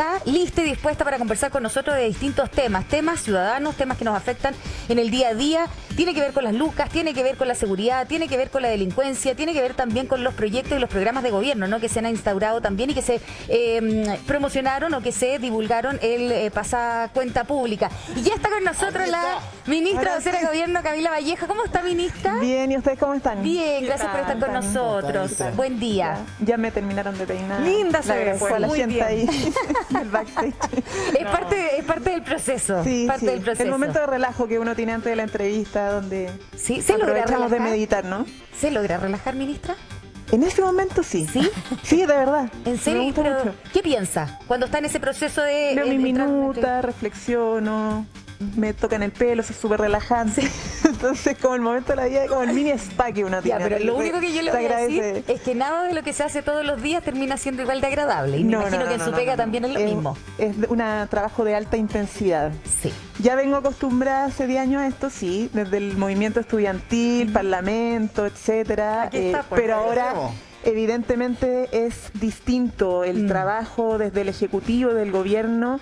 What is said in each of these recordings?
está lista y dispuesta para conversar con nosotros de distintos temas ciudadanos, temas que nos afectan en el día a día. Tiene que ver con las lucas, tiene que ver con la seguridad, tiene que ver con la delincuencia, tiene que ver también con los proyectos y los programas de gobierno, ¿no?, que se han instaurado también y que se promocionaron o que se divulgaron el pasada cuenta pública. Y ya está con nosotros la ministra vocera de Gobierno, Camila Vallejo. ¿Cómo está, ministra? Bien, ¿y ustedes cómo están? Bien, gracias por estar con nosotros. Buen día. Ya me terminaron de peinar. Linda se ve, a la muy gente bien. ahí en el backstage. Es parte del proceso. Sí, parte sí. del proceso. El momento de relajo que uno tiene antes de la entrevista, donde Sí, ¿se logra aprovechamos de relajar? meditar, ¿no? ¿Se logra relajar, ministra? En ese momento sí. ¿Sí? Sí, de verdad. ¿En serio? Me gusta Pero, mucho. ¿qué piensa cuando está en ese proceso de... Leo mi entrar en una minuta, reflexiono, me tocan el pelo, eso es súper relajante. Entonces, como el momento de la vida, como el mini spa que uno Ya, tiene. pero lo único que yo le Se voy a decir agradece. es que nada de lo que se hace todos los días termina siendo igual de agradable. Y me imagino que en su pega también es lo mismo. Es un trabajo de alta intensidad. Sí. Ya vengo acostumbrada hace 10 años a esto, sí, desde el movimiento estudiantil, parlamento, etcétera. Aquí está, pues, pero ahora, veremos. evidentemente, es distinto el trabajo desde el Ejecutivo, del Gobierno.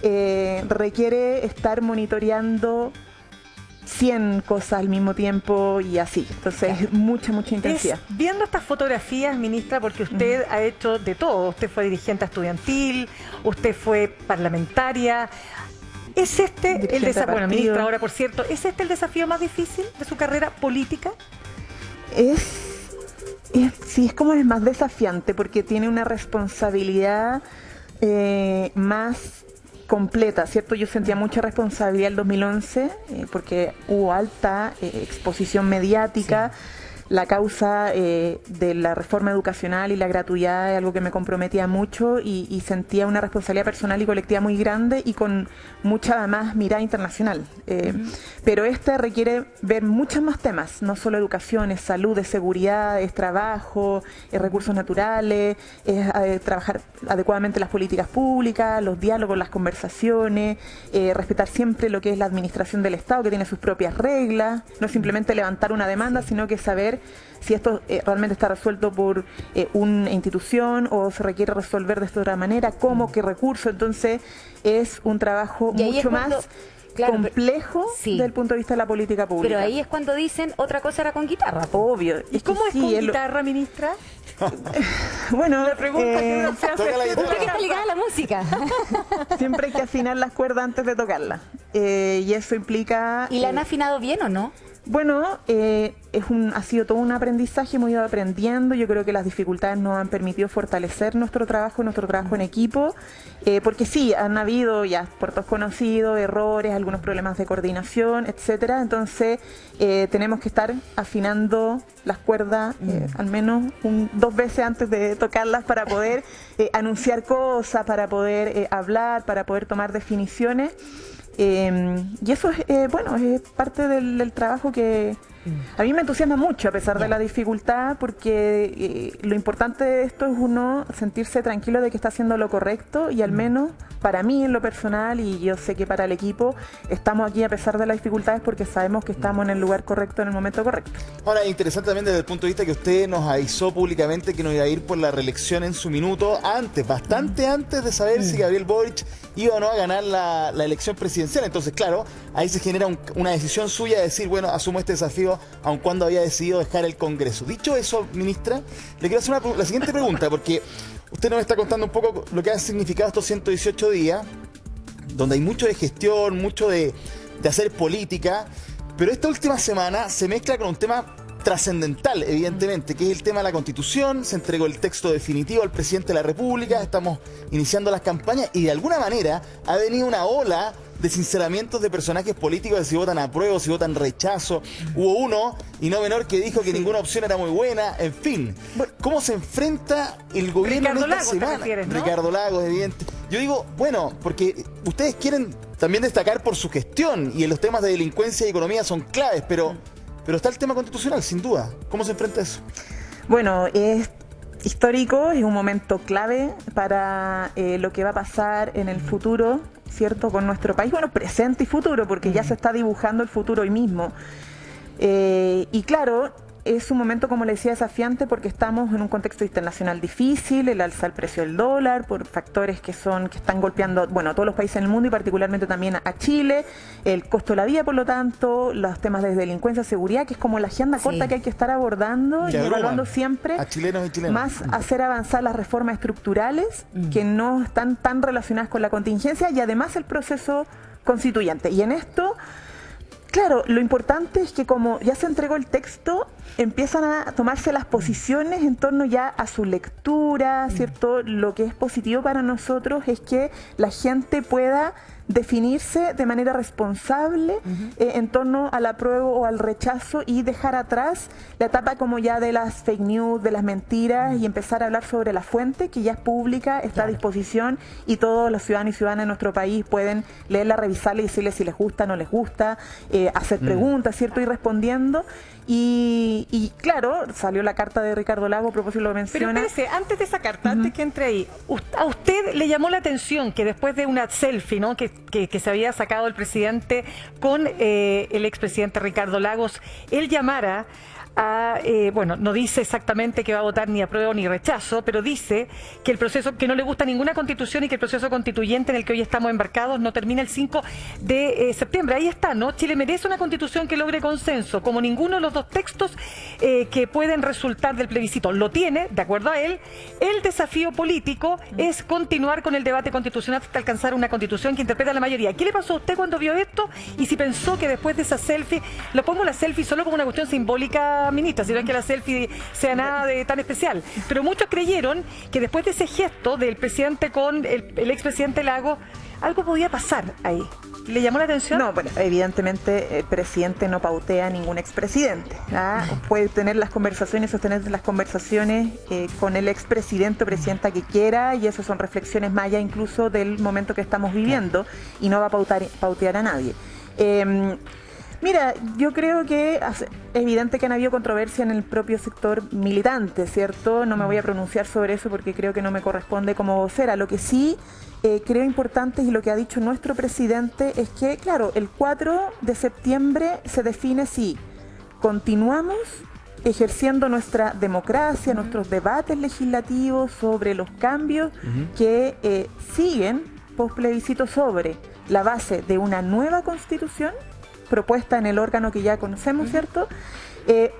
Requiere estar monitoreando 100 cosas al mismo tiempo y así. Entonces, mucha intensidad. Viendo estas fotografías, ministra, porque usted ha hecho de todo. Usted fue dirigente estudiantil, usted fue parlamentaria. ¿Es este el Dirigente de desafío? Bueno, partido. ministra, ahora por cierto, ¿es este el desafío más difícil de su carrera política? Sí, es como es más desafiante porque tiene una responsabilidad más completa, ¿cierto? Yo sentía mucha responsabilidad el 2011 porque hubo alta exposición mediática. La causa de la reforma educacional y la gratuidad es algo que me comprometía mucho y sentía una responsabilidad personal y colectiva muy grande y con mucha más mirada internacional. Pero requiere ver muchos más temas, no solo educación, es salud, es seguridad, es trabajo, es recursos naturales, es trabajar adecuadamente las políticas públicas, los diálogos, las conversaciones, respetar siempre lo que es la administración del Estado, que tiene sus propias reglas, no simplemente levantar una demanda, sino que saber si esto realmente está resuelto por una institución o se requiere resolver de esta otra manera, cómo, qué recurso. Entonces es un trabajo Y ahí mucho es cuando, más claro, complejo sí. desde el punto de vista de la política pública. Pero ahí es cuando dicen otra cosa era con guitarra. Obvio. ¿Y cómo es que con sí, guitarra, ministra? Bueno, La pregunta que uno se hace. toca la guitarra. Usted que está ligada a la música. siempre hay que afinar las cuerdas antes de tocarlas. Y eso implica... ¿Y la han afinado bien o no? Bueno, ha sido todo un aprendizaje, hemos ido aprendiendo. Yo creo que las dificultades nos han permitido fortalecer nuestro trabajo en equipo, porque sí, han habido ya por todos conocidos errores, algunos problemas de coordinación, etcétera. Entonces tenemos que estar afinando las cuerdas al menos 2 veces antes de tocarlas para poder anunciar cosas, para poder hablar, para poder tomar definiciones. Y eso es parte del trabajo que a mí me entusiasma mucho a pesar de la dificultad, porque lo importante de esto es uno sentirse tranquilo de que está haciendo lo correcto y al menos para mí en lo personal, y yo sé que para el equipo, estamos aquí a pesar de las dificultades porque sabemos que estamos en el lugar correcto en el momento correcto. Ahora, interesante también desde el punto de vista que usted nos avisó públicamente que no iba a ir por la reelección en su minuto antes, bastante antes de saber si Gabriel Boric iba o no a ganar la elección presidencial. Entonces, claro, ahí se genera una decisión suya de decir, bueno, asumo este desafío, aun cuando había decidido dejar el Congreso. Dicho eso, ministra, le quiero hacer la siguiente pregunta, porque usted nos está contando un poco lo que han significado estos 118 días, donde hay mucho de gestión, mucho de hacer política, pero esta última semana se mezcla con un tema trascendental, evidentemente, que es el tema de la Constitución. Se entregó el texto definitivo al presidente de la República, estamos iniciando las campañas y de alguna manera ha venido una ola de sinceramientos de personajes políticos de si votan apruebo, si votan rechazo. Hubo uno, y no menor, que dijo que ninguna opción era muy buena. En fin, ¿cómo se enfrenta el gobierno Ricardo en esta Lagos, te semana? refieres, ¿no? Ricardo Lagos, evidente. Yo digo, bueno, porque ustedes quieren también destacar por su gestión y en los temas de delincuencia y economía son claves, pero está el tema constitucional, sin duda. ¿Cómo se enfrenta eso? Bueno, es histórico, es un momento clave para lo que va a pasar en el futuro, ¿cierto? Con nuestro país, bueno, presente y futuro, porque ya se está dibujando el futuro hoy mismo. Y claro, es un momento, como le decía, desafiante porque estamos en un contexto internacional difícil, el alza del precio del dólar, por factores que están golpeando, bueno, a todos los países en el mundo y particularmente también a Chile, el costo de la vida, por lo tanto, los temas de delincuencia, seguridad, que es como la agenda corta que hay que estar abordando y evaluando siempre, a chilenos y chilenas. más hacer avanzar las reformas estructurales que no están tan relacionadas con la contingencia y además el proceso constituyente. Y en esto, claro, lo importante es que como ya se entregó el texto, empiezan a tomarse las posiciones en torno ya a su lectura, ¿cierto? Lo que es positivo para nosotros es que la gente pueda definirse de manera responsable en torno al apruebo o al rechazo y dejar atrás la etapa como ya de las fake news, de las mentiras y empezar a hablar sobre la fuente que ya es pública, está a disposición y todos los ciudadanos y ciudadanas de nuestro país pueden leerla, revisarla y decirle si les gusta, no les gusta, hacer preguntas, ¿cierto? Ir respondiendo. Y claro, salió la carta de Ricardo Lagos, a propósito lo menciona. Pero espérese, antes de esa carta, antes que entre ahí, a usted le llamó la atención que después de una selfie, ¿no? que se había sacado el presidente con el expresidente Ricardo Lagos, él llamara a, bueno, no dice exactamente que va a votar ni apruebo ni rechazo, pero dice que el proceso, que no le gusta ninguna constitución y que el proceso constituyente en el que hoy estamos embarcados no termina el 5 de septiembre. Ahí está, ¿no? Chile merece una constitución que logre consenso, como ninguno de los dos textos que pueden resultar del plebiscito. Lo tiene, de acuerdo a él, el desafío político es continuar con el debate constitucional hasta alcanzar una constitución que interpreta a la mayoría. ¿Qué le pasó a usted cuando vio esto? Y si pensó que después de esa selfie, lo pongo la selfie solo como una cuestión simbólica, ministra, si no es que la selfie sea nada de tan especial, pero muchos creyeron que después de ese gesto del presidente con el expresidente Lagos, algo podía pasar ahí. ¿Le llamó la atención? No, bueno, evidentemente el presidente no pautea a ningún expresidente. Puede tener las conversaciones, sostener las conversaciones con el expresidente o presidenta que quiera, y eso son reflexiones más allá incluso del momento que estamos viviendo, y no va a pautear a nadie. Mira, yo creo que es evidente que han habido controversia en el propio sector militante, ¿cierto? No me voy a pronunciar sobre eso porque creo que no me corresponde como vocera. Lo que sí creo importante y lo que ha dicho nuestro presidente es que, claro, el 4 de septiembre se define si continuamos ejerciendo nuestra democracia, nuestros debates legislativos sobre los cambios que siguen post plebiscito sobre la base de una nueva constitución propuesta en el órgano que ya conocemos, ¿cierto?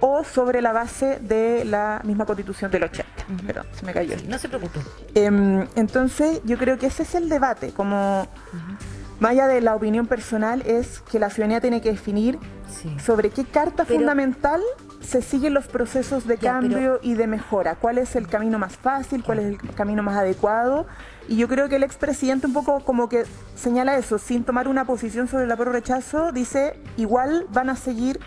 O sobre la base de la misma constitución del 80. Perdón, se me cayó. Sí, no se preocupe. Entonces, yo creo que ese es el debate, como más allá de la opinión personal, es que la ciudadanía tiene que definir sobre qué carta fundamental se siguen los procesos de cambio y de mejora. ¿Cuál es el camino más fácil? ¿Cuál es el camino más adecuado? Y yo creo que el expresidente un poco como que señala eso, sin tomar una posición sobre el apruebo o rechazo, dice, igual van a seguir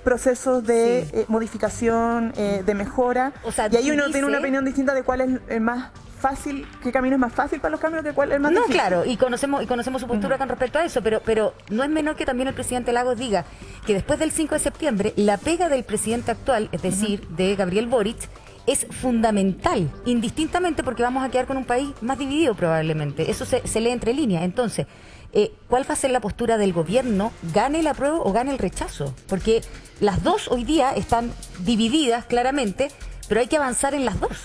procesos de modificación, de mejora, o sea, y ahí uno tiene una opinión distinta de cuál es el más fácil, qué camino es más fácil para los cambios, que cuál es más difícil. No, claro, y conocemos su postura con respecto a eso, pero no es menor que también el presidente Lagos diga que después del 5 de septiembre, la pega del presidente actual, es decir, de Gabriel Boric, es fundamental, indistintamente, porque vamos a quedar con un país más dividido probablemente. Eso se lee entre líneas. Entonces, ¿cuál va a ser la postura del gobierno? ¿Gane el apruebo o gane el rechazo? Porque las dos hoy día están divididas claramente, pero hay que avanzar en las dos.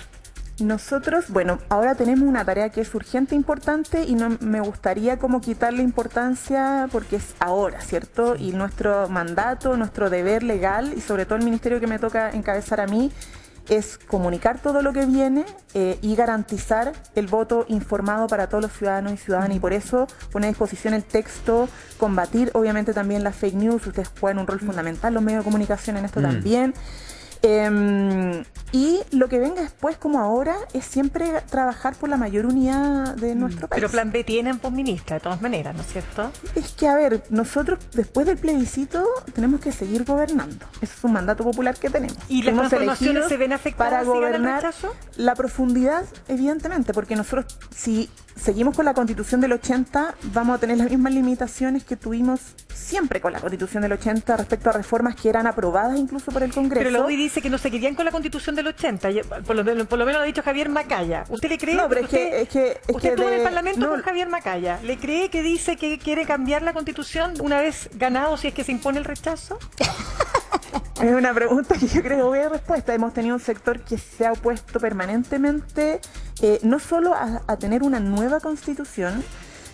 Nosotros, bueno, ahora tenemos una tarea que es urgente, importante, y no me gustaría como quitarle importancia porque es ahora, ¿cierto? Y nuestro mandato, nuestro deber legal, y sobre todo el ministerio que me toca encabezar a mí, es comunicar todo lo que viene y garantizar el voto informado para todos los ciudadanos y ciudadanas, y por eso pone a disposición el texto, combatir obviamente también las fake news. Ustedes juegan un rol fundamental, los medios de comunicación, en esto también. Y lo que venga después, como ahora, es siempre trabajar por la mayor unidad de nuestro país. Pero plan B tienen, pues, ministra, de todas maneras, ¿no es cierto? Es que, a ver, nosotros después del plebiscito tenemos que seguir gobernando. Ese es un mandato popular que tenemos. ¿Y las transformaciones se ven afectadas para si gana el gobernar? rechazo? La profundidad, evidentemente, porque nosotros, si seguimos con la Constitución del 80, vamos a tener las mismas limitaciones que tuvimos siempre con la Constitución del 80 respecto a reformas que eran aprobadas incluso por el Congreso. Pero la UDI dice que no seguirían con la Constitución del 80, por lo menos lo ha dicho Javier Macaya. ¿Usted le cree? No, pero usted estuvo en el Parlamento con Javier Macaya. ¿Le cree que dice que quiere cambiar la Constitución una vez ganado, si es que se impone el rechazo? Es una pregunta que yo creo que voy a dar respuesta. Hemos tenido un sector que se ha opuesto permanentemente no solo a tener una nueva constitución,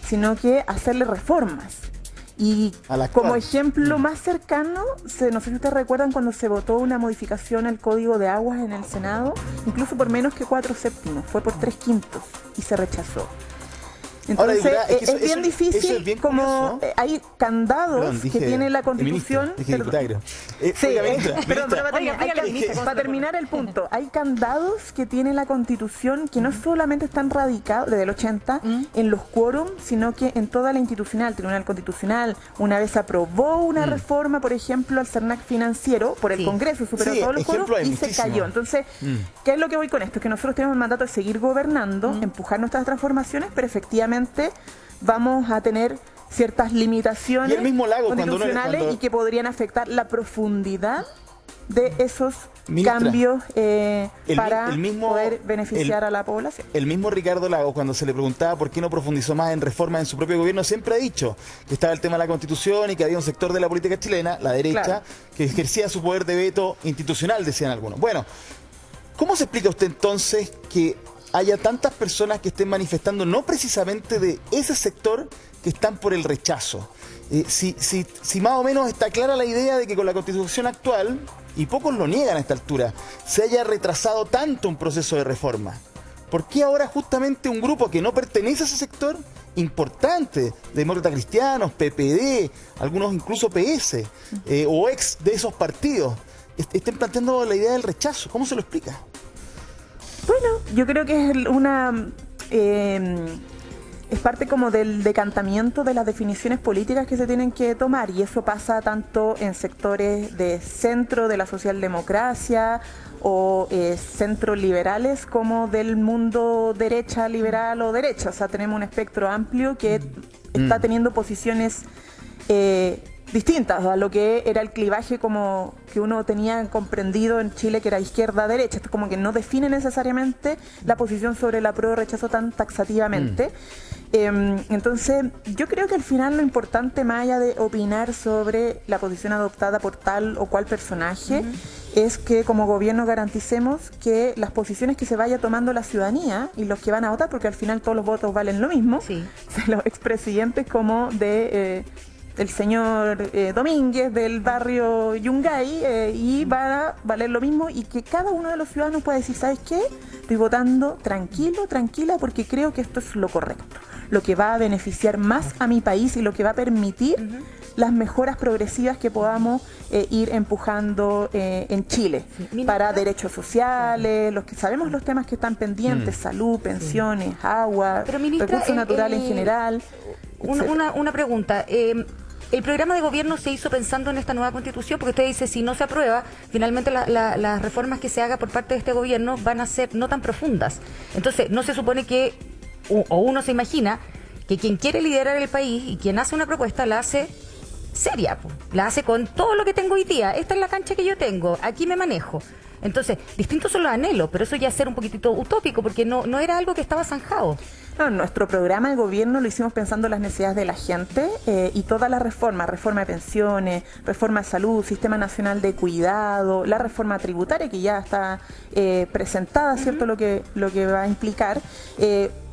sino que a hacerle reformas. Y como ejemplo más cercano, no sé si ustedes recuerdan cuando se votó una modificación al Código de Aguas en el Senado, incluso por menos que 4/7, fue por 3/5 y se rechazó. Entonces, ahora, es bien difícil, es bien como hay candados que tiene la Constitución. Para terminar el punto, hay candados que tiene la Constitución que no solamente están radicados desde el 80 en los quórums, sino que en toda la institucional. Tribunal Constitucional una vez aprobó una reforma, por ejemplo, al CERNAC financiero por el Congreso, superó todos los quórums y se cayó. Entonces, ¿qué es lo que voy con esto? Es que nosotros tenemos el mandato de seguir gobernando, empujar nuestras transformaciones, pero efectivamente vamos a tener ciertas limitaciones constitucionales y que podrían afectar la profundidad de esos cambios para poder beneficiar a la población. El mismo Ricardo Lagos, cuando se le preguntaba por qué no profundizó más en reformas en su propio gobierno, siempre ha dicho que estaba el tema de la Constitución y que había un sector de la política chilena, la derecha, que ejercía su poder de veto institucional, decían algunos. Bueno, ¿cómo se explica usted entonces que haya tantas personas que estén manifestando, no precisamente de ese sector, que están por el rechazo? Si más o menos está clara la idea de que con la Constitución actual, y pocos lo niegan a esta altura, se haya retrasado tanto un proceso de reforma, ¿por qué ahora justamente un grupo que no pertenece a ese sector, importante, demócratas cristianos, PPD, algunos incluso PS, o ex de esos partidos, estén planteando la idea del rechazo? ¿Cómo se lo explica? Bueno, yo creo que es es parte como del decantamiento de las definiciones políticas que se tienen que tomar, y eso pasa tanto en sectores de centro de la socialdemocracia o centro liberales como del mundo derecha liberal o derecha. O sea, tenemos un espectro amplio que está teniendo posiciones distintas a lo que era el clivaje como que uno tenía comprendido en Chile, que era izquierda-derecha. Esto como que no define necesariamente la posición sobre el apruebo o rechazo tan taxativamente. Entonces, yo creo que al final lo importante, más allá de opinar sobre la posición adoptada por tal o cual personaje, es que como gobierno garanticemos que las posiciones que se vaya tomando la ciudadanía y los que van a votar, porque al final todos los votos valen lo mismo, de los expresidentes como de el señor Domínguez del barrio Yungay, y va a valer lo mismo, y que cada uno de los ciudadanos pueda decir, ¿sabes qué? Estoy votando tranquilo, tranquila, porque creo que esto es lo correcto, lo que va a beneficiar más a mi país y lo que va a permitir las mejoras progresivas que podamos ir empujando en Chile, para derechos sociales, los que sabemos los temas que están pendientes, salud, pensiones, agua, recursos naturales en general. Una pregunta. El programa de gobierno se hizo pensando en esta nueva constitución, porque usted dice, si no se aprueba, finalmente las reformas que se haga por parte de este gobierno van a ser no tan profundas. Entonces, no se supone que, o uno se imagina, que quien quiere liderar el país y quien hace una propuesta la hace seria, la hace con todo lo que tengo hoy día. Esta es la cancha que yo tengo, aquí me manejo. Entonces, distintos son los anhelos, pero eso ya es ser un poquitito utópico, porque no era algo que estaba zanjado. No, nuestro programa de gobierno lo hicimos pensando en las necesidades de la gente, y todas las reformas, reforma de pensiones, reforma de salud, sistema nacional de cuidado, la reforma tributaria que ya está presentada, ¿cierto? Lo que va a implicar,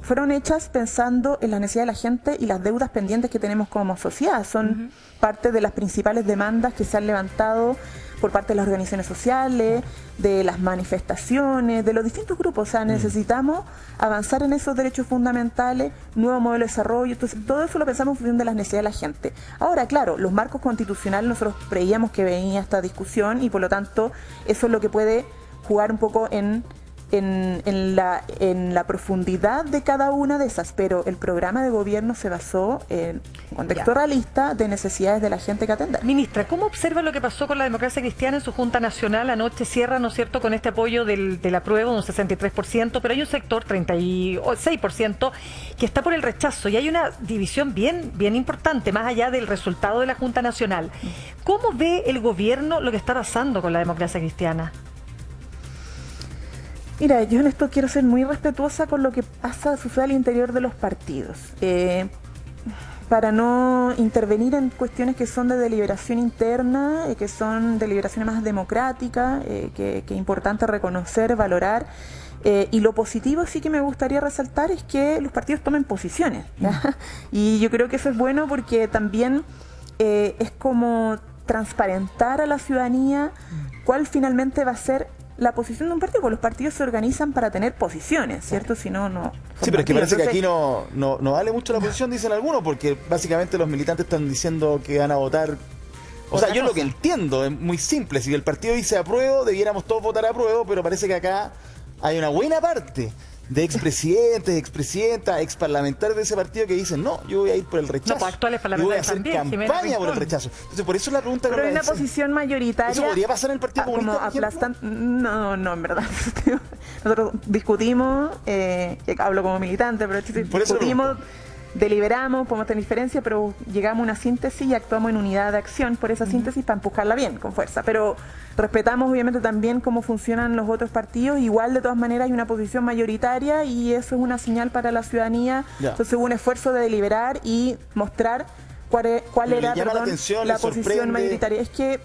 fueron hechas pensando en las necesidades de la gente y las deudas pendientes que tenemos como sociedad. Son parte de las principales demandas que se han levantado por parte de las organizaciones sociales, de las manifestaciones, de los distintos grupos. O sea, necesitamos avanzar en esos derechos fundamentales, nuevo modelo de desarrollo. Entonces, todo eso lo pensamos en función de las necesidades de la gente. Ahora, claro, los marcos constitucionales, nosotros creíamos que venía esta discusión, y por lo tanto, eso es lo que puede jugar un poco en la profundidad de cada una de esas, pero el programa de gobierno se basó en un contexto realista de necesidades de la gente que atender. Ministra, ¿cómo observa lo que pasó con la democracia cristiana en su Junta Nacional? Anoche cierra, ¿no es cierto?, con este apoyo del apruebo, un 63%, pero hay un sector, 36%, que está por el rechazo, y hay una división bien importante, más allá del resultado de la Junta Nacional. ¿Cómo ve el gobierno lo que está pasando con la democracia cristiana? Mira, yo en esto quiero ser muy respetuosa con lo que sucede al interior de los partidos. para no intervenir en cuestiones que son de deliberación interna, que son deliberaciones más democráticas, que es importante reconocer, valorar. Y lo positivo sí que me gustaría resaltar es que los partidos tomen posiciones, ¿ya? Y yo creo que eso es bueno porque también es como transparentar a la ciudadanía cuál finalmente va a ser la posición de un partido, porque los partidos se organizan para tener posiciones, ¿cierto? Si no, no. Sí, pero es que parece Entonces, que aquí no vale mucho la posición, dicen algunos, porque básicamente los militantes están diciendo que van a votar. O sea, yo lo que entiendo es muy simple. Si el partido dice apruebo, debiéramos todos votar apruebo, pero parece que acá hay una buena parte de expresidentes, expresidentas, exparlamentarios de ese partido que dicen, no, yo voy a ir por el rechazo. No, pues actuales y voy a hacer parlamentarios también, campaña por el Jimena rechazo. Entonces, por eso la pregunta pero que hay una posición mayoritaria. ¿Eso podría pasar en el Partido como Comunista, por ejemplo? aplastan. No, en verdad. Nosotros discutimos, hablo como militante, pero Por eso discutimos, deliberamos, podemos tener diferencias, pero llegamos a una síntesis y actuamos en unidad de acción por esa síntesis para empujarla bien, con fuerza. Pero respetamos obviamente también cómo funcionan los otros partidos. Igual, de todas maneras, hay una posición mayoritaria y eso es una señal para la ciudadanía. Ya. Entonces hubo un esfuerzo de deliberar y mostrar cuál Le era llama la atención, le posición sorprende. mayoritaria. Es que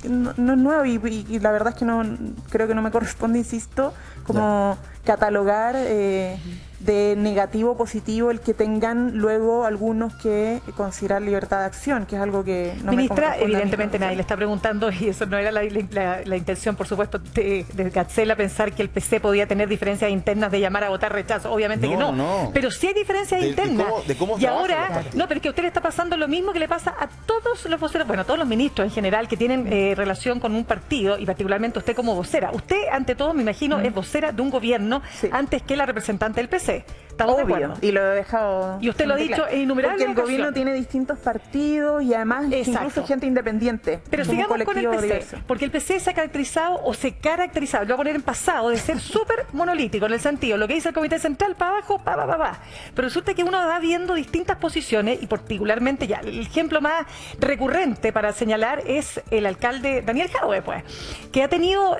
no es nuevo y la verdad es que no creo que no me corresponde, insisto, como catalogar de negativo o positivo el que tengan luego algunos que considerar libertad de acción, que es algo que no Ministra, me corresponde. evidentemente nadie le está preguntando, y eso no era la intención, por supuesto, de Gatzela, pensar que el PC podía tener diferencias internas de llamar a votar rechazo. Obviamente que no. Pero sí hay diferencias internas. De cómo y trabajan los ahora, partidos. no, pero es que a usted le está pasando lo mismo que le pasa a todos los voceros, bueno, a todos los ministros en general que tienen relación con un partido, y particularmente usted como vocera. Usted, ante todo, me imagino, es vocera de un gobierno antes que la representante del PC. ¿Estamos de acuerdo? Y lo he dejado. Y usted lo ha dicho en innumerables Porque el ocasiones. gobierno tiene distintos partidos y además Exacto. incluso gente independiente. Pero como sigamos con el colectivo PC, diverso. porque el PC se ha caracterizado, lo voy a poner en pasado, de ser súper monolítico, en el sentido, lo que dice el Comité Central, para abajo, pa. Pero resulta que uno va viendo distintas posiciones, y particularmente ya, el ejemplo más recurrente para señalar es el alcalde Daniel Jadwe, pues, que ha tenido,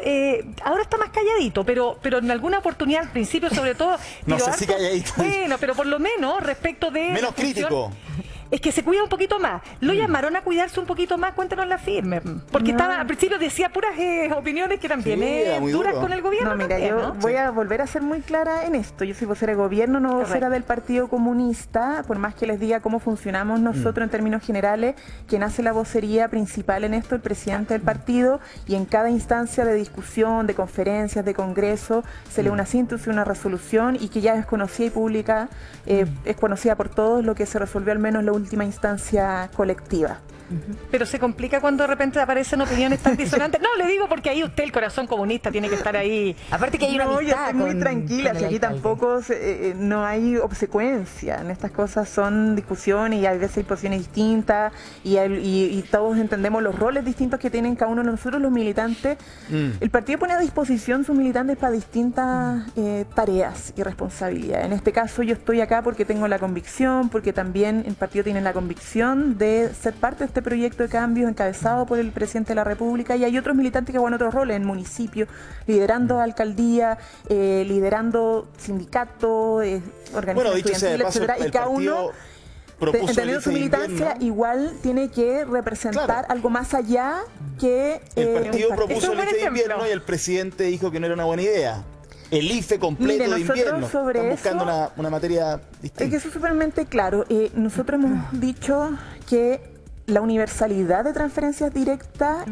ahora está más calladito, pero en alguna oportunidad, al principio sobre todo... No tiró sé si calladito. Bueno, pero por lo menos respecto de... Menos la función, crítico. es que se cuida un poquito más. Lo llamaron a cuidarse un poquito más, cuéntanos la firme. Porque estaba, al principio decía puras opiniones que eran bien era muy duras duro. con el gobierno. No, mira, también, yo ¿no? voy a volver a ser muy clara en esto. Yo soy vocera de gobierno, no vocera Correcto. del Partido Comunista. Por más que les diga cómo funcionamos nosotros en términos generales, quien hace la vocería principal en esto, el presidente del partido, y en cada instancia de discusión, de conferencias, de congreso, se lee una síntesis, una resolución, y que ya es conocida y pública, es conocida por todos lo que se resolvió al menos en la última instancia colectiva. Pero se complica cuando de repente aparecen opiniones tan disonantes. No, le digo porque ahí usted, el corazón comunista, tiene que estar ahí. Aparte que hay una No, yo amistad estoy muy con- tranquila, con si el aquí alcalde. tampoco no hay obsecuencia. En estas cosas son discusiones y a veces hay posiciones distintas y todos entendemos los roles distintos que tienen cada uno de nosotros, los militantes. El partido pone a disposición sus militantes para distintas tareas y responsabilidades. En este caso yo estoy acá porque tengo la convicción, porque también el partido tiene la convicción de ser parte de este proyecto de cambios encabezado por el presidente de la República, y hay otros militantes que juegan otros roles en municipios, liderando alcaldía, liderando sindicatos, organizaciones Bueno, dicho sea de estudiantiles, paso, etcétera, y el cada uno, partido propuso entendiendo el su IFE de militancia, invierno. igual tiene que representar Claro. algo más allá que El partido Eso propuso es el un buen IFE de ejemplo. invierno y el presidente dijo que no era una buena idea. El IFE completo Mire, de nosotros invierno. sobre Están buscando eso- una materia Es distinta. que eso es súpermente claro. Nosotros hemos dicho que la universalidad de transferencias directas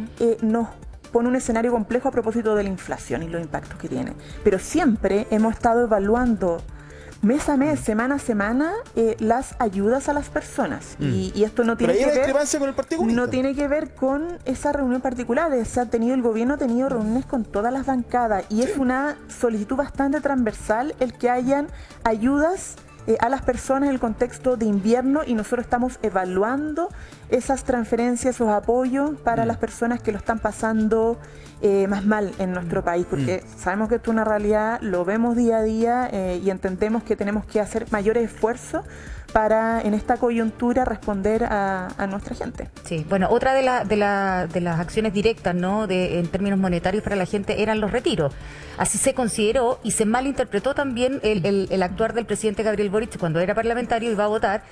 nos pone un escenario complejo a propósito de la inflación y los impactos que tiene. Pero siempre hemos estado evaluando mes a mes, semana a semana, las ayudas a las personas. Y esto no Pero tiene ahí hay que ver... discrepancia con el Partido Comunista. No tiene que ver con esa reunión particular. El gobierno ha tenido reuniones con todas las bancadas y es una solicitud bastante transversal el que hayan ayudas a las personas en el contexto de invierno, y nosotros estamos evaluando esas transferencias, esos apoyos para las personas que lo están pasando más mal en nuestro país, porque sabemos que esto es una realidad, lo vemos día a día y entendemos que tenemos que hacer mayores esfuerzos para en esta coyuntura responder a nuestra gente. Sí, bueno, otra de las acciones directas, ¿no? En términos monetarios para la gente eran los retiros. Así se consideró y se malinterpretó también el actuar del presidente Gabriel Boric cuando era parlamentario y va a votar,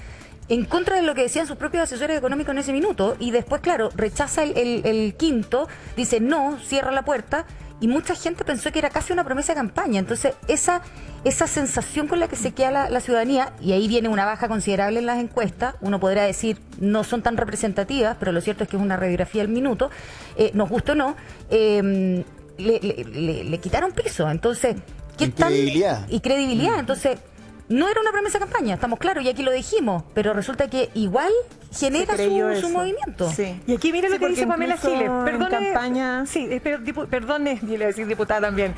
en contra de lo que decían sus propios asesores económicos en ese minuto, y después, claro, rechaza el quinto, dice no, cierra la puerta, y mucha gente pensó que era casi una promesa de campaña. Entonces, esa sensación con la que se queda la ciudadanía, y ahí viene una baja considerable en las encuestas, uno podrá decir no son tan representativas, pero lo cierto es que es una radiografía al minuto, nos gusta o no, le quitaron piso. Entonces, ¿qué tal? Y credibilidad. Entonces, no era una promesa de campaña, estamos claros, y aquí lo dijimos, pero resulta que igual genera su movimiento. Sí. Y aquí mire lo que porque dice Pamela Giles. en campaña... Sí, perdone, le voy a decir diputada también.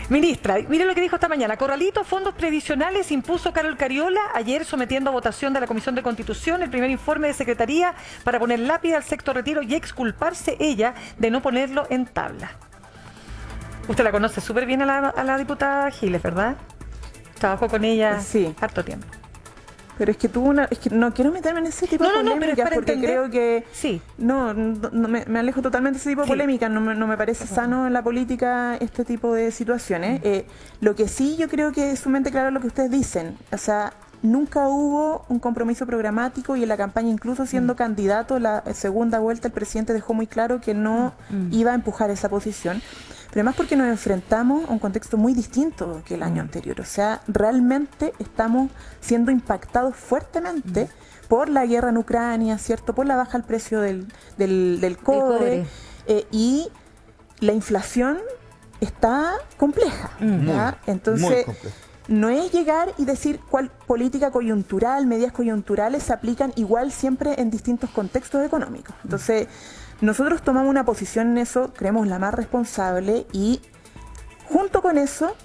Ministra, mire lo que dijo esta mañana. Corralito, fondos previsionales, impuso Carol Cariola ayer sometiendo a votación de la Comisión de Constitución el primer informe de Secretaría para poner lápida al sexto retiro y exculparse ella de no ponerlo en tabla. Usted la conoce súper bien a la diputada Giles, ¿verdad? Trabajó con ella harto tiempo. Pero es que no quiero meterme en ese tipo de polémicas porque creo que me alejo totalmente de ese tipo de polémicas. No me parece sano en la política este tipo de situaciones. Lo que sí yo creo que es sumamente claro lo que ustedes dicen. O sea, nunca hubo un compromiso programático, y en la campaña, incluso siendo candidato la segunda vuelta, el presidente dejó muy claro que no iba a empujar esa posición. Pero además porque nos enfrentamos a un contexto muy distinto que el año anterior. O sea, realmente estamos siendo impactados fuertemente por la guerra en Ucrania, ¿cierto? Por la baja del precio del cobre. Y la inflación está compleja. Entonces, no es llegar y decir cuál política coyuntural, medidas coyunturales se aplican igual siempre en distintos contextos económicos. Entonces, nosotros tomamos una posición en eso, creemos la más responsable, y junto con eso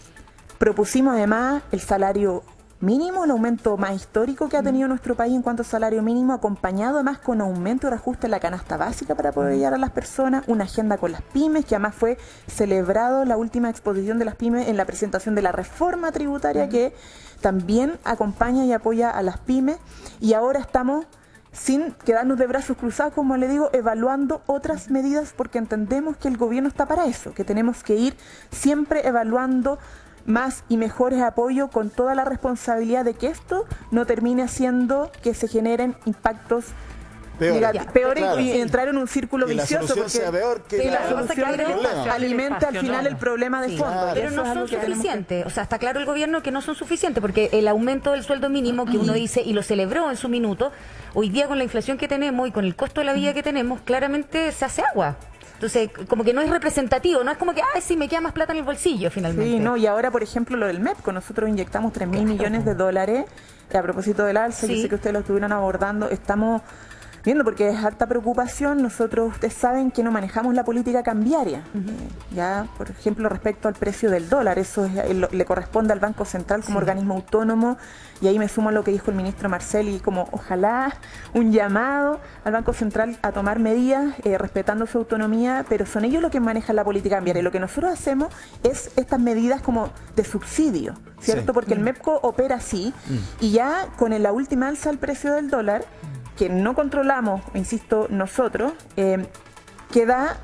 propusimos además el salario mínimo, el aumento más histórico que ha tenido nuestro país en cuanto a salario mínimo, acompañado además con aumento y reajuste en la canasta básica para poder ayudar a las personas, una agenda con las pymes, que además fue celebrado la última exposición de las pymes en la presentación de la reforma tributaria que también acompaña y apoya a las pymes, y ahora estamos, sin quedarnos de brazos cruzados, como le digo, evaluando otras medidas, porque entendemos que el gobierno está para eso, que tenemos que ir siempre evaluando más y mejores apoyos, con toda la responsabilidad de que esto no termine haciendo que se generen impactos peores, claro, y entrar en un círculo vicioso, porque sea peor que la solución alimenta al final el problema de fondo. Claro. Pero no son suficientes. O sea, está claro el gobierno que no son suficientes, porque el aumento del sueldo mínimo que uno dice, y lo celebró en su minuto, hoy día con la inflación que tenemos y con el costo de la vida que tenemos, claramente se hace agua. Entonces, como que no es representativo, no es como que, sí, me queda más plata en el bolsillo finalmente. Sí, no, y ahora, por ejemplo, lo del MEPCO, nosotros inyectamos 3.000 millones de dólares a propósito del alza, que sé que ustedes lo estuvieron abordando, estamos viendo, porque es harta preocupación. Nosotros, ustedes saben que no manejamos la política cambiaria. Ya, por ejemplo, respecto al precio del dólar, eso le corresponde al Banco Central como organismo autónomo, y ahí me sumo a lo que dijo el ministro Marcel, como ojalá un llamado al Banco Central a tomar medidas respetando su autonomía, pero son ellos los que manejan la política cambiaria. Lo que nosotros hacemos es estas medidas como de subsidio, ¿cierto? Porque el MEPCO opera así, y ya con la última alza del precio del dólar, que no controlamos, insisto, nosotros, queda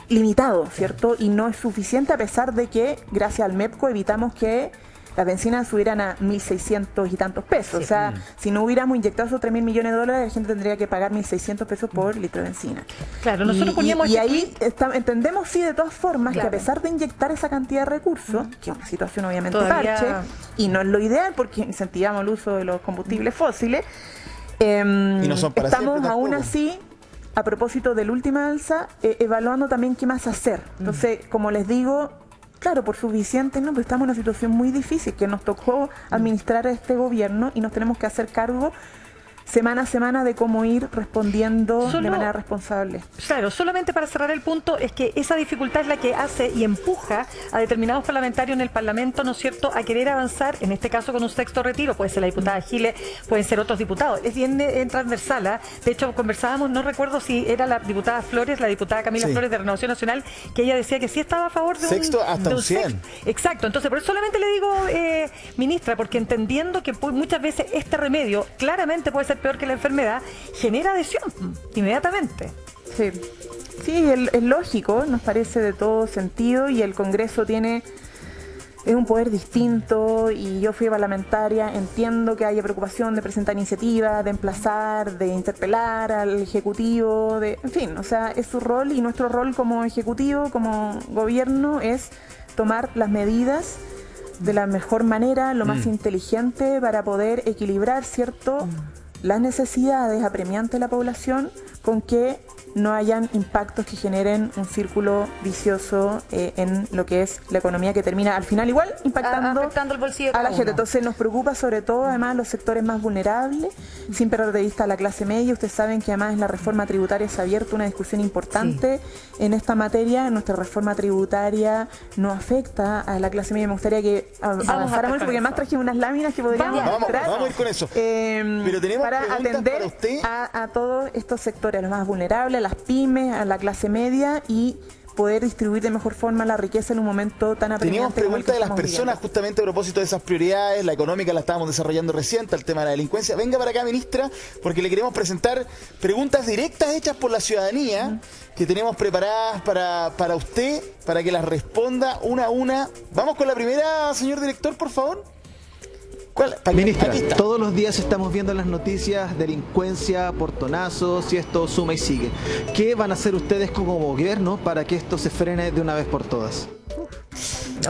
limitado, ¿cierto? Y no es suficiente, a pesar de que, gracias al MEPCO, evitamos que las bencinas subieran a 1.600 y tantos pesos. O sea, si no hubiéramos inyectado esos 3.000 millones de dólares, la gente tendría que pagar 1.600 pesos por litro de benzina. Claro, nosotros poníamos... Y ahí entendemos, sí, de todas formas, que a pesar de inyectar esa cantidad de recursos, que es una situación obviamente parche, y no es lo ideal porque incentivamos el uso de los combustibles fósiles, y no son para estamos aún así, a propósito de la última alza, evaluando también qué más hacer. Entonces, como les digo, claro, por suficiente, no, pero estamos en una situación muy difícil que nos tocó administrar a este gobierno, y nos tenemos que hacer cargo semana a semana de cómo ir respondiendo de manera responsable. Claro, solamente para cerrar el punto, es que esa dificultad es la que hace y empuja a determinados parlamentarios en el Parlamento, ¿no es cierto?, a querer avanzar, en este caso con un sexto retiro. Puede ser la diputada Giles, pueden ser otros diputados. Es bien transversal, ¿eh? De hecho, conversábamos, no recuerdo si era la diputada Flores, la diputada Camila Flores de Renovación Nacional, que ella decía que sí estaba a favor de sexto hasta un 100. Sexto. Exacto, entonces por eso solamente le digo, ministra, porque entendiendo que muchas veces este remedio claramente puede ser peor que la enfermedad, genera adhesión inmediatamente. Sí, es lógico, nos parece de todo sentido, y el Congreso tiene es un poder distinto y yo fui parlamentaria, entiendo que haya preocupación de presentar iniciativas, de emplazar, de interpelar al Ejecutivo, en fin, o sea, es su rol y nuestro rol como Ejecutivo, como gobierno, es tomar las medidas de la mejor manera, lo más inteligente para poder equilibrar, ¿cierto?, las necesidades apremiantes de la población con que no hayan impactos que generen un círculo vicioso en lo que es la economía, que termina al final igual afectando el bolsillo de a la cada gente. uno. Entonces nos preocupa sobre todo además los sectores más vulnerables, sin perder de vista a la clase media. Ustedes saben que además en la reforma tributaria se ha abierto una discusión importante en esta materia. Nuestra reforma tributaria no afecta a la clase media. Me gustaría que avanzáramos porque además trajimos unas láminas que podríamos mostrar. Vamos a ir con eso. Pero tenemos para atender para usted a todos estos sectores, los más vulnerables, a las pymes, a la clase media y poder distribuir de mejor forma la riqueza en un momento tan apremiante. Teníamos preguntas de las personas justamente a propósito de esas prioridades. La económica la estábamos desarrollando recién, el tema de la delincuencia. Venga para acá, ministra, porque le queremos presentar preguntas directas hechas por la ciudadanía que tenemos preparadas para usted, para que las responda una a una. Vamos con la primera, señor director, por favor. Ministra, todos los días estamos viendo en las noticias delincuencia, portonazos y esto suma y sigue. ¿Qué van a hacer ustedes como gobierno para que esto se frene de una vez por todas?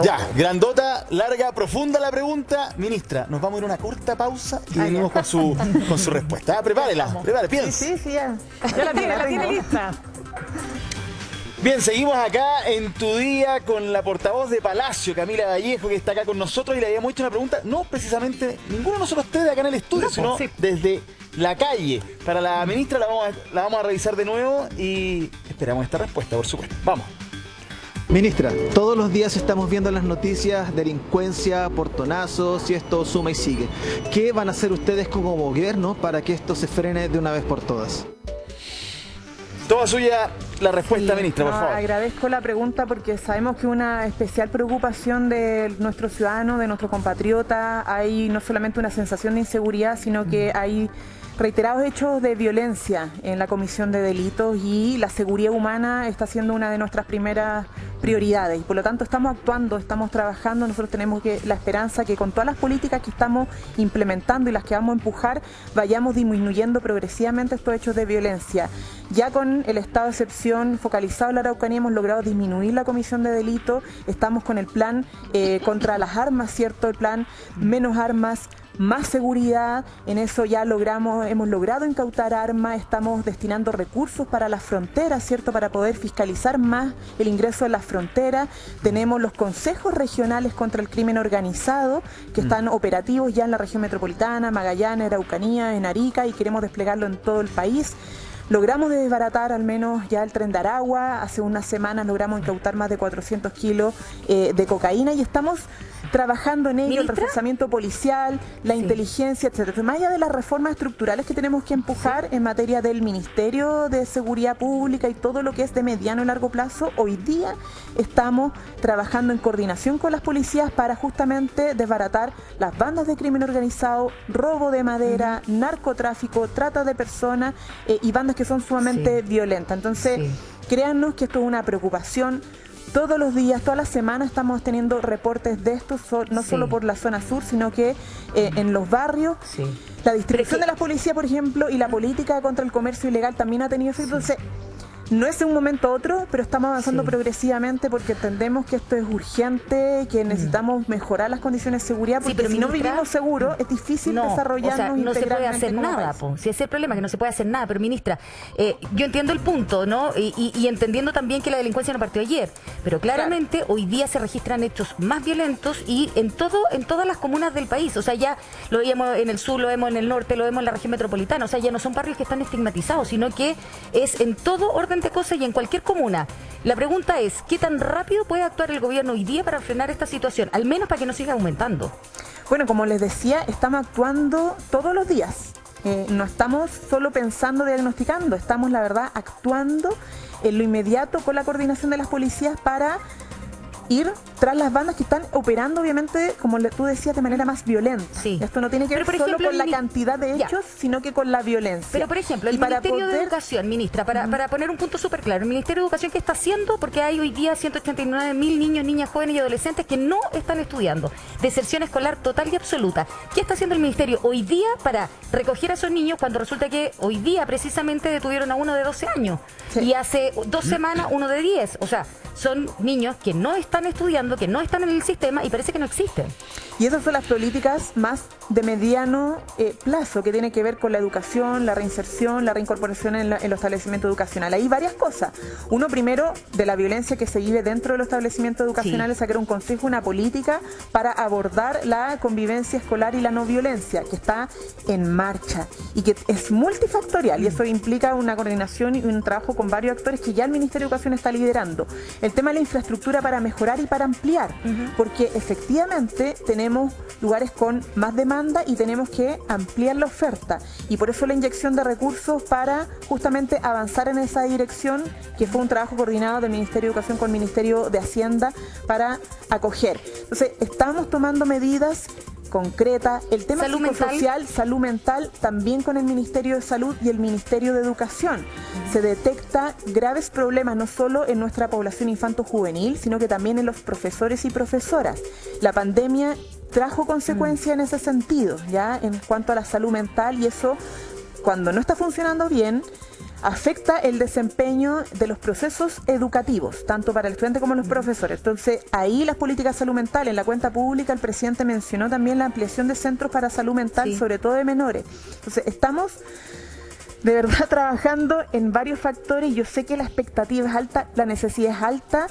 Ya, grandota, larga, profunda la pregunta. Ministra, nos vamos a ir a una corta pausa y venimos con su respuesta. Prepárela, piense. Sí, ya. Ya la tiene lista. Bien, seguimos acá en Tu Día con la portavoz de Palacio, Camila Vallejo, que está acá con nosotros, y le habíamos hecho una pregunta, no precisamente ninguno de nosotros tres de acá en el estudio, sino desde la calle. Para la ministra la vamos a revisar de nuevo y esperamos esta respuesta, por supuesto. Vamos. Ministra, todos los días estamos viendo en las noticias delincuencia, portonazos y esto suma y sigue. ¿Qué van a hacer ustedes como gobierno para que esto se frene de una vez por todas? Toda suya la respuesta, ministra, por favor. Agradezco la pregunta porque sabemos que una especial preocupación de nuestros ciudadanos, de nuestros compatriotas, hay no solamente una sensación de inseguridad, sino que hay reiterados hechos de violencia en la comisión de delitos y la seguridad humana está siendo una de nuestras primeras prioridades y por lo tanto estamos actuando, estamos trabajando. Nosotros tenemos la esperanza que con todas las políticas que estamos implementando y las que vamos a empujar vayamos disminuyendo progresivamente estos hechos de violencia. Ya con el estado de excepción focalizado en la Araucanía hemos logrado disminuir la comisión de delitos, estamos con el plan contra las armas, ¿cierto? El plan menos armas, más seguridad, en eso ya hemos logrado incautar armas, estamos destinando recursos para las fronteras, ¿cierto? Para poder fiscalizar más el ingreso de las fronteras. Tenemos los consejos regionales contra el crimen organizado que están operativos ya en la región metropolitana, Magallanes, Araucanía, en Arica y queremos desplegarlo en todo el país. Logramos desbaratar al menos ya el Tren de Aragua, hace unas semanas logramos incautar más de 400 kilos de cocaína y estamos trabajando en ello, ¿ministra? El reforzamiento policial, la inteligencia, etcétera. Más allá de las reformas estructurales que tenemos que empujar en materia del Ministerio de Seguridad Pública y todo lo que es de mediano y largo plazo, hoy día estamos trabajando en coordinación con las policías para justamente desbaratar las bandas de crimen organizado, robo de madera, narcotráfico, trata de personas y bandas que son sumamente violentas. Entonces, créannos que esto es una preocupación. Todos los días, todas las semanas estamos teniendo reportes de esto, no solo por la zona sur, sino que en los barrios. La distribución de las policías, por ejemplo, y la política contra el comercio ilegal también ha tenido efecto. Entonces, no es de un momento a otro, pero estamos avanzando progresivamente porque entendemos que esto es urgente, que necesitamos mejorar las condiciones de seguridad, porque si no vivimos seguros es difícil desarrollarnos integralmente. No se puede hacer nada, si ese es el problema, que no se puede hacer nada. Pero ministra, yo entiendo el punto, ¿no? Y entendiendo también que la delincuencia no partió ayer, pero claramente hoy día se registran hechos más violentos y en todas las comunas del país. O sea, ya lo veíamos en el sur, lo vemos en el norte, lo vemos en la región metropolitana. O sea, ya no son barrios que están estigmatizados, sino que es en todo orden de cosas y en cualquier comuna. La pregunta es, ¿qué tan rápido puede actuar el gobierno hoy día para frenar esta situación? Al menos para que no siga aumentando. Bueno, como les decía, estamos actuando todos los días. No estamos solo pensando, diagnosticando, estamos, la verdad, actuando en lo inmediato con la coordinación de las policías para ir tras las bandas que están operando, obviamente, como tú decías, de manera más violenta. Sí. Esto no tiene que ver Pero, por solo ejemplo, con la cantidad de hechos, sino que con la violencia. Pero, por ejemplo, el Y para Ministerio de poder- Educación, ministra, para poner un punto súper claro, el Ministerio de Educación, ¿qué está haciendo? Porque hay hoy día 189.000 niños, niñas, jóvenes y adolescentes que no están estudiando. Deserción escolar total y absoluta. ¿Qué está haciendo el Ministerio hoy día para recoger a esos niños cuando resulta que hoy día precisamente detuvieron a uno de 12 años? Sí. Y hace 2 semanas uno de 10. O sea, son niños que no están estudiando, que no están en el sistema y parece que no existen. Y esas son las políticas más de mediano plazo, que tiene que ver con la educación, la reinserción, la reincorporación en los establecimientos educacionales. Hay varias cosas. Uno, primero, de la violencia que se vive dentro de los establecimientos educacionales, sacar un consejo, una política para abordar la convivencia escolar y la no violencia, que está en marcha y que es multifactorial, y eso implica una coordinación y un trabajo con varios actores que ya el Ministerio de Educación está liderando. El tema de la infraestructura para mejorar y para ampliar, porque efectivamente tenemos lugares con más demanda y tenemos que ampliar la oferta, y por eso la inyección de recursos para justamente avanzar en esa dirección, que fue un trabajo coordinado del Ministerio de Educación con el Ministerio de Hacienda para acoger. Entonces, estamos tomando medidas concreta, el tema Salud psicosocial, salud mental, también con el Ministerio de Salud y el Ministerio de Educación. Se detecta graves problemas no solo en nuestra población infanto-juvenil, sino que también en los profesores y profesoras. La pandemia trajo consecuencias en ese sentido, ya en cuanto a la salud mental, y eso, cuando no está funcionando bien, afecta el desempeño de los procesos educativos, tanto para el estudiante como los profesores. Entonces, ahí las políticas de salud mental, en la cuenta pública, el presidente mencionó también la ampliación de centros para salud mental, sobre todo de menores. Entonces, estamos de verdad trabajando en varios factores. Yo sé que la expectativa es alta, la necesidad es alta,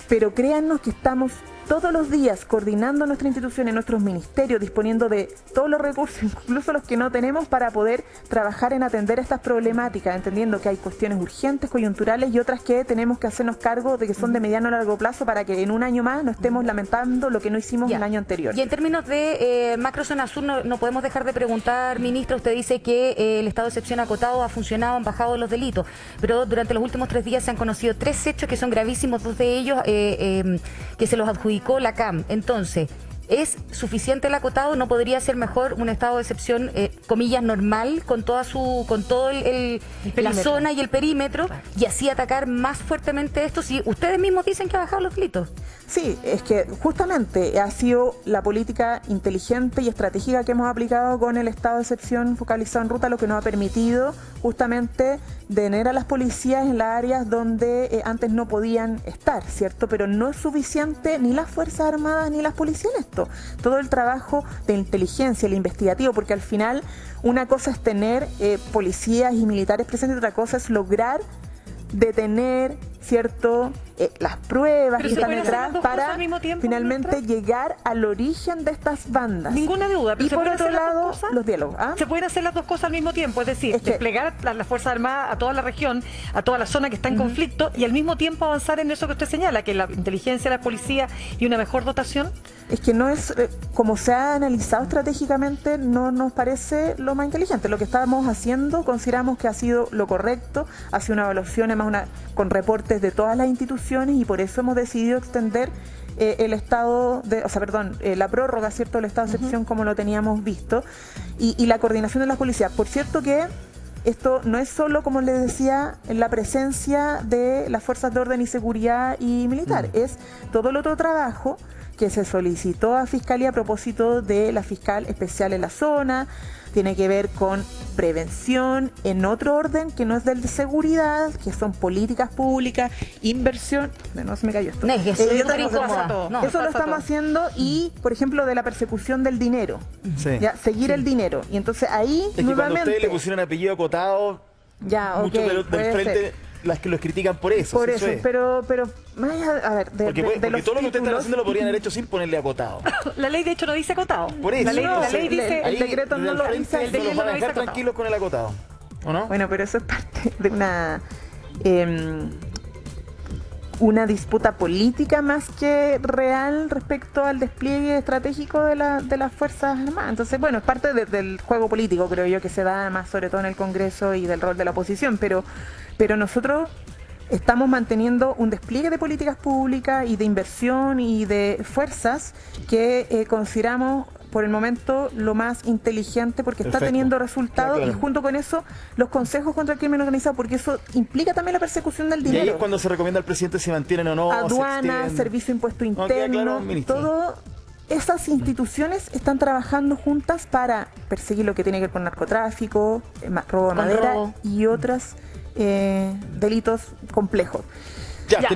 pero créannos que estamos todos los días coordinando nuestra institución, en nuestros ministerios, disponiendo de todos los recursos, incluso los que no tenemos, para poder trabajar en atender estas problemáticas, entendiendo que hay cuestiones urgentes, coyunturales, y otras que tenemos que hacernos cargo de que son de mediano a largo plazo, para que en un año más no estemos lamentando lo que no hicimos el año anterior. Y en términos de macrozona sur, no podemos dejar de preguntar, ministra, usted dice que el estado de excepción acotado ha funcionado, han bajado los delitos, pero durante los últimos 3 días se han conocido 3 hechos que son gravísimos, 2 de ellos que se los adjudicó la CAM. Entonces, ¿es suficiente el acotado? ¿No podría ser mejor un estado de excepción, comillas, normal, con todo la zona y el perímetro, y así atacar más fuertemente esto, si ustedes mismos dicen que ha bajado los delitos? Sí, es que justamente ha sido la política inteligente y estratégica que hemos aplicado con el estado de excepción focalizado en ruta, lo que nos ha permitido justamente tener a las policías en las áreas donde antes no podían estar, ¿cierto? Pero no es suficiente ni las Fuerzas Armadas ni las policías en esto. Todo el trabajo de inteligencia, el investigativo, porque al final una cosa es tener policías y militares presentes, otra cosa es lograr detener, ¿cierto? Las pruebas que están detrás para finalmente llegar al origen de estas bandas. Ninguna duda. Pero y por otro lado, los diálogos. Se pueden hacer las dos cosas al mismo tiempo, es decir, desplegar las Fuerzas Armadas a toda la región, a toda la zona que está en conflicto, y al mismo tiempo avanzar en eso que usted señala, que la inteligencia, la policía y una mejor dotación. Es que no es, como se ha analizado estratégicamente, no nos parece lo más inteligente. Lo que estábamos haciendo, consideramos que ha sido lo correcto, ha sido una evaluación, además con reportes de todas las instituciones, y por eso hemos decidido extender el estado de, la prórroga, ¿cierto?, del estado de excepción como lo teníamos visto, y la coordinación de las policías. Por cierto que esto no es solo, como les decía, la presencia de las fuerzas de orden y seguridad y militar, es todo el otro trabajo que se solicitó a Fiscalía a propósito de la fiscal especial en la zona. Tiene que ver con prevención en otro orden que no es del de seguridad, que son políticas públicas, inversión. No se me cayó esto. Eso lo estamos haciendo, y, por ejemplo, de la persecución del dinero. Seguir el dinero. Y entonces ahí, es que nuevamente, cuando ustedes le pusieron apellido acotado, muchos del frente las que los critican por eso. Por eso, pero más allá, a ver, porque todo lo que ustedes están haciendo lo podrían haber hecho sin ponerle acotado. La ley de hecho no dice acotado. Por eso. La ley dice, el decreto no lo dice. El decreto no van a dejar tranquilos con el acotado, ¿o no? Bueno, pero eso es parte de una disputa política más que real respecto al despliegue estratégico de las Fuerzas Armadas. Entonces, bueno, es parte del juego político, creo yo, que se da más sobre todo en el Congreso, y del rol de la oposición, pero nosotros estamos manteniendo un despliegue de políticas públicas y de inversión y de fuerzas que consideramos por el momento lo más inteligente porque está teniendo resultados y junto con eso los consejos contra el crimen organizado, porque eso implica también la persecución del dinero. Y ahí es cuando se recomienda al presidente si mantienen o no. Aduana, servicio de impuesto interno, todo. Esas instituciones están trabajando juntas para perseguir lo que tiene que ver con narcotráfico, robo de madera y otros delitos complejos. Ya.